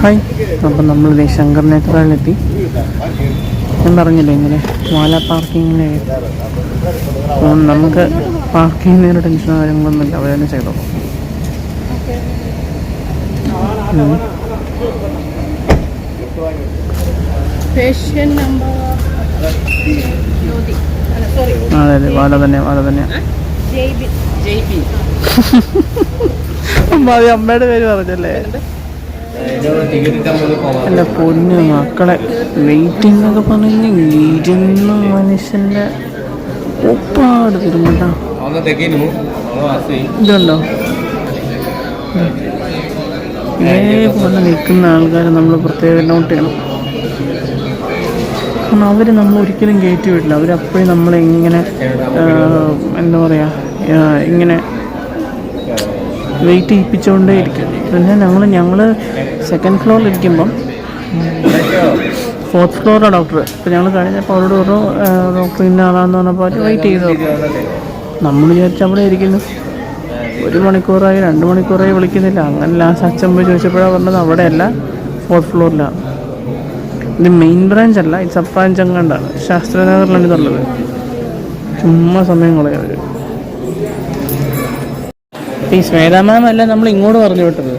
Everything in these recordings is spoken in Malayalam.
ഹായ്, അപ്പം നമ്മൾ ശങ്കർനേത്രയിലെത്തി. ഞാൻ പറഞ്ഞില്ലേ ഇങ്ങനെ മാല പാർക്കിങ്ങിന് നമുക്ക് പാർക്കിങ്ങിന് ടെൻഷനോ കാര്യങ്ങളൊന്നുമില്ല, അവർ തന്നെ ചെയ്തോളൂ. അതെ അതെ, വാല തന്നെ അമ്മയുടെ പേര് പറഞ്ഞല്ലേ. എൻ്റെ പൊന്നു മക്കളെ, വെയിറ്റിംഗ് എന്നൊക്കെ പറഞ്ഞ് ഇരുന്ന മനുഷ്യൻ്റെ ഒപ്പാട് തിരുമ്പട്ടാ. ഇതുണ്ടോ പോലെ നിൽക്കുന്ന ആൾക്കാർ നമ്മൾ പ്രത്യേകം നോട്ട് ചെയ്യണം. കാരണം അവർ നമ്മൾ ഒരിക്കലും കയറ്റി വിടില്ല. അവരപ്പോഴും നമ്മളിങ്ങനെ എന്താ പറയുക, ഇങ്ങനെ വെയിറ്റ് ചെയ്യിപ്പിച്ചുകൊണ്ടേ ഇരിക്കും. പിന്നെ ഞങ്ങൾ സെക്കൻഡ് ഫ്ലോറിലിരിക്കുമ്പം ഫോർത്ത് ഫ്ലോറാണ് ഡോക്ടർ. ഇപ്പോൾ ഞങ്ങൾ കഴിഞ്ഞപ്പോൾ അവരോട് പറഞ്ഞു ഡോക്ടർ ഇന്ന ആളാന്ന് പറഞ്ഞപ്പോൾ അവർ വെയിറ്റ് ചെയ്തു. നമ്മൾ വിചാരിച്ച അവിടെ ഇരിക്കുന്നു. 1 മണിക്കൂറായി 2 മണിക്കൂറായി വിളിക്കുന്നില്ല. അങ്ങനെ ലാസ്റ്റ് അച്ഛൻ പോയി ചോദിച്ചപ്പോഴാണ് പറഞ്ഞത് അവിടെയല്ല, ഫോർത്ത് ഫ്ലോറിലാണ്. ഇത് മെയിൻ ബ്രാഞ്ച് അല്ല, ഇത് സബ് ബ്രാഞ്ച് അങ്ങാണ്ടാണ്. ശാസ്ത്രനഗറിലാണ് ഇതുള്ളത്. ചുമ്മാ സമയം കളയും അവർ. ഈ ശ്വേത മാം അല്ല നമ്മൾ ഇങ്ങോട്ട് പറഞ്ഞു വിട്ടത്.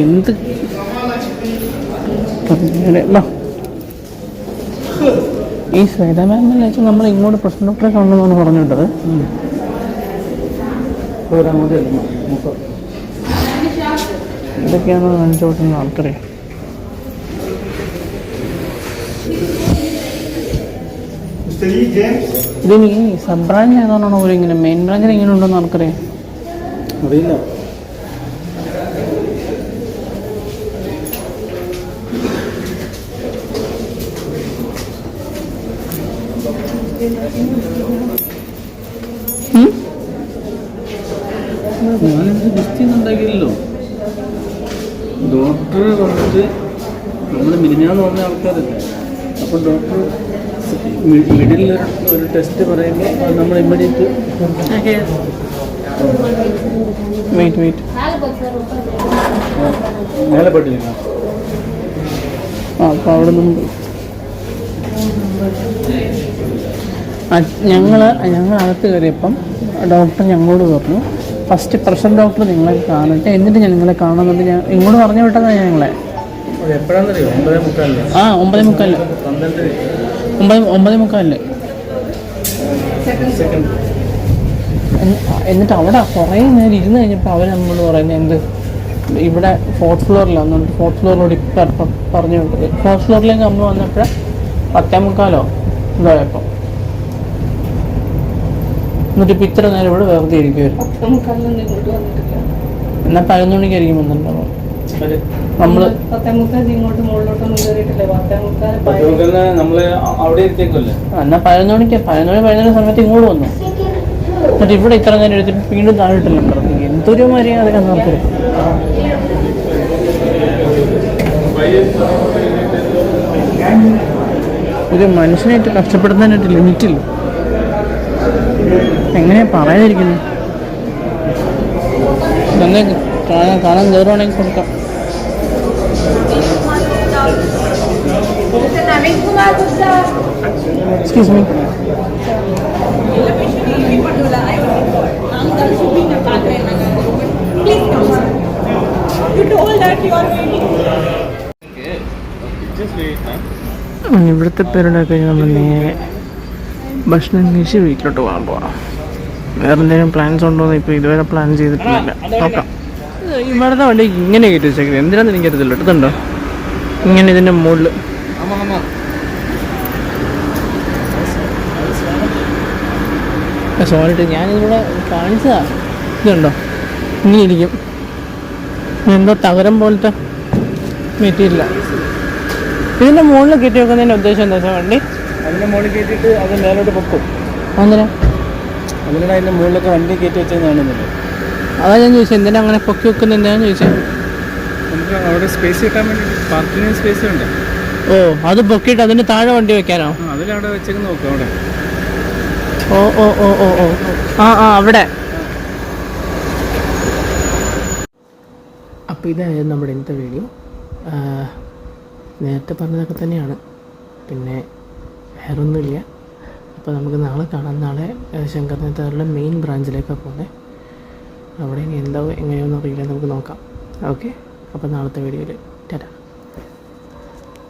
എന്ത് ഈ ശ്വേത മാം എന്ന് വെച്ചാൽ നമ്മൾ ഇങ്ങോട്ട് പ്രശ്ന ഡോക്ടറെ കാണണമെന്നാണ് പറഞ്ഞു വിട്ടത്. ഇതൊക്കെയാണ് കാണിച്ചു കൊടുക്കുന്ന ആൾക്കാരെ. ഇതിന് ഈ സബ് ബ്രാഞ്ച് ഏതാണോ ഇങ്ങനെ മെയിൻ ബ്രാഞ്ചിൽ ഇങ്ങനെ ഉണ്ടോന്ന് ആൾക്കറിയാം. അറിയില്ല. ഞാനിത് ഗുസ്തിന്നുണ്ടാക്കിയില്ലല്ലോ. ഡോക്ടർ വന്നിട്ട് നമ്മൾ മിനിഞ്ഞാന്ന് പറഞ്ഞ ആൾക്കാരല്ലേ. അപ്പോൾ ഡോക്ടർ മിഡിൽ ഒരു ടെസ്റ്റ് പറയുമ്പോൾ നമ്മൾ ഇമ്മീഡിയറ്റ് വെയിറ്റ് മേലെ പെട്ടില്ല. അപ്പോൾ അവിടെ നിന്ന് ഞങ്ങൾ അകത്ത് കയറിയപ്പം ഡോക്ടർ ഞങ്ങളോട് പറഞ്ഞു ഫസ്റ്റ് പ്രഷർ ഡോക്ടർ നിങ്ങളെ കാണട്ടെ, എന്നിട്ട് ഞാൻ നിങ്ങളെ കാണുന്നുണ്ട്. ഞാൻ ഇങ്ങോട്ട് പറഞ്ഞു വിട്ടതാണ് ഞങ്ങളെ. എപ്പോഴാണെന്നറിയോ? 9:45. 9:45. 9:45. എന്നിട്ട് അവിടെ കുറേ നേരം ഇരുന്ന് കഴിഞ്ഞപ്പോൾ അവർ നമ്മളോട് പറയുന്നത് എന്ത് ഇവിടെ ഫോർത്ത് ഫ്ലോറിലാണ്. ഫോർത്ത് ഫ്ലോറിലോട് ഇപ്പം പറഞ്ഞു വിട്ടത്. ഫോർത്ത് ഫ്ലോറിലേക്ക് നമ്മൾ വന്നപ്പോൾ 10:45 ഇതായപ്പോൾ. എന്നിട്ട് ഇപ്പം ഇത്ര നേരം ഇവിടെ വെറുതെ ഇരിക്കുമായിരുന്നു. എന്നാൽ 11 മണിക്കായിരിക്കും വന്നിട്ടുണ്ടാവും. നമ്മള് എന്നാ 11 മണിക്ക് 11 സമയത്ത് ഇങ്ങോട്ട് വന്നു. എന്നിട്ട് ഇവിടെ ഇത്ര നേരം എടുത്തിട്ട് വീണ്ടും താഴെട്ടില്ല പറഞ്ഞു. എന്തൊരു മര്യാദ നോക്കരുത്. ഒരു മനുഷ്യനായിട്ട് കഷ്ടപ്പെടുന്നതിനായിട്ട് ലിമിറ്റില്ല. എങ്ങനെയാ പറയാതിരിക്കുന്നു? തന്നെ കാണാൻ കയറുവാണെങ്കിൽ കൊടുക്കാം. Excuse me. ഇവിടുത്തെ പേരുടെ കഴിഞ്ഞ് നമ്മൾ നേരെ ഭക്ഷണം കഴിച്ച് വീട്ടിലോട്ട് പോകാൻ പോവാം. വേറെ എന്തെങ്കിലും പ്ലാൻസ് ഉണ്ടോയെന്ന് ഇപ്പോൾ ഇതുവരെ പ്ലാൻ ചെയ്തിട്ടില്ല. നോക്കാം. ഇവിടുത്തെ വണ്ടി ഇങ്ങനെ കയറ്റി വെച്ചേക്കുന്നത് എന്തിനാണെന്ന് എനിക്കറിയത്തില്ല. എടുത്തുണ്ടോ ഇങ്ങനെ ഇതിൻ്റെ മുകളിൽ. സോറിട്ട് ഞാനിതിവിടെ കാണിച്ചതാ. ഇതുണ്ടോ ഇങ്ങനെ ഇരിക്കും. എന്തോ തകരം പോലത്തെ മെറ്റീരിയല. ഇതിൻ്റെ മുകളിൽ കയറ്റി വെക്കുന്നതിൻ്റെ ഉദ്ദേശം എന്താ വെച്ചാൽ വണ്ടി അതിൻ്റെ മുകളിൽ കയറ്റിയിട്ട് അത് മേലോട്ട് പൊക്കും. അങ്ങനെ അതിനാണ് അതിൻ്റെ മുകളിലൊക്കെ വണ്ടി കയറ്റി വെച്ചത് കാണുന്നില്ല. അതാ ഞാൻ ചോദിച്ചത് എന്തിനാ അങ്ങനെ പൊക്കി വെക്കുന്നത് എന്താണെന്ന് ചോദിച്ചത്. നമുക്ക് അവിടെ സ്പേസ് കിട്ടാൻ വേണ്ടി പാർക്കിംഗ് സ്പേസ് ഉണ്ട്. ഓ, അത് പൊക്കിയിട്ട് അതിന് താഴെ വണ്ടി വെക്കാനോ? അതിലവിടെ വെച്ചേക്ക് നോക്കാം അവിടെ. ഓ ഓ ഓ ഓ ഓ അവിടെ അപ്പോൾ ഇതായിരുന്നു നമ്മുടെ ഇന്നത്തെ വീഡിയോ. നേരത്തെ പറഞ്ഞതൊക്കെ തന്നെയാണ്, പിന്നെ വേറൊന്നുമില്ല. അപ്പോൾ നമുക്ക് നാളെ കാണാം. നാളെ ശങ്കർ നേതാറുടെ മെയിൻ ബ്രാഞ്ചിലേക്കാണ് പോകുന്നത്. അവിടെ ഇനി എന്താവും എങ്ങനെയാണെന്ന് അറിയില്ല, നമുക്ക് നോക്കാം. ഓക്കെ, അപ്പോൾ നാളത്തെ വീഡിയോയിൽ ടാറ്റാ.